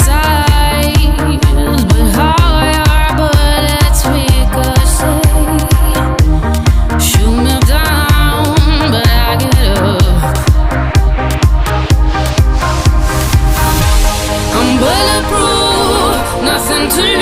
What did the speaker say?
size, but how our bullets ricochet. Shoot me down, but I get up. I'm bulletproof, nothing to